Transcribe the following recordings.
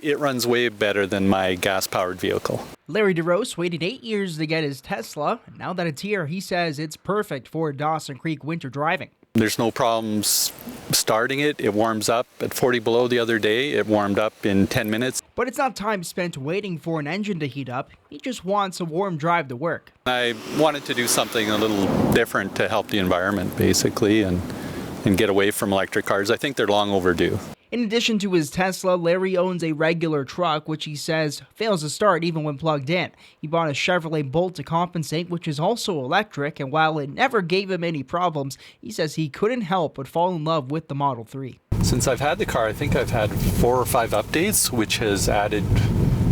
It runs way better than my gas-powered vehicle. Larry DeRose waited 8 years to get his Tesla, and now that it's here, he says it's perfect for Dawson Creek winter driving. There's no problems starting it. It warms up at 40 below the other day. It warmed up in 10 minutes. But it's not time spent waiting for an engine to heat up. He just wants a warm drive to work. I wanted to do something a little different to help the environment, basically, and get away from electric cars. I think they're long overdue. In addition to his Tesla, Larry owns a regular truck, which he says fails to start even when plugged in. He bought a Chevrolet Bolt to compensate, which is also electric, and while it never gave him any problems, he says he couldn't help but fall in love with the Model 3. Since I've had the car, I think I've had 4 or 5 updates, which has added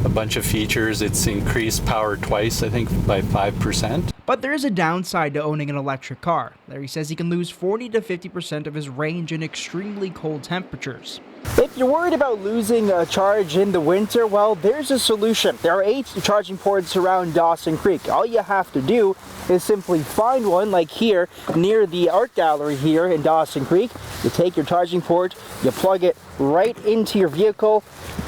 a bunch of features. It's increased power twice, I think, by 5%. But there is a downside to owning an electric car. Larry says he can lose 40 to 50% of his range in extremely cold temperatures. If you're worried about losing a charge in the winter, well, there's a solution. There are 8 charging ports around Dawson Creek. All you have to do is simply find one, like here near the art gallery here in Dawson Creek. You take your charging port, you plug it right into your vehicle,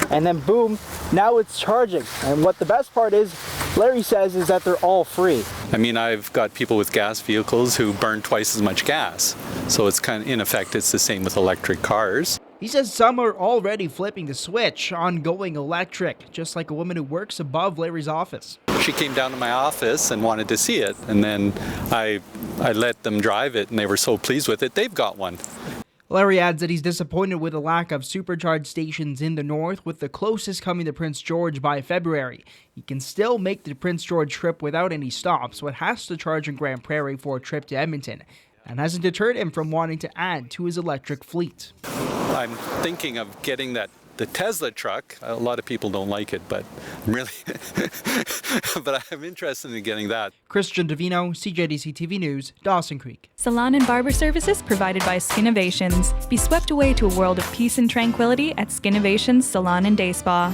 and then boom, now it's charging. And what the best part is, Larry says, is that they're all free. I mean, I've got people with gas vehicles who burn twice as much gas. So it's kind of, in effect, it's the same with electric cars. He says some are already flipping the switch on going electric, just like a woman who works above Larry's office. She came down to my office and wanted to see it, and then I let them drive it, and they were so pleased with it, they've got one. Larry adds that he's disappointed with the lack of supercharged stations in the north, with the closest coming to Prince George by February. He can still make the Prince George trip without any stops, but has to charge in Grand Prairie for a trip to Edmonton, and hasn't deterred him from wanting to add to his electric fleet. I'm thinking of getting the Tesla truck. A lot of people don't like it, but really, but I'm interested in getting that. Christian Davino, CJDC-TV News, Dawson Creek. Salon and barber services provided by Skinovations. Be swept away to a world of peace and tranquility at Skinovations Salon and Day Spa.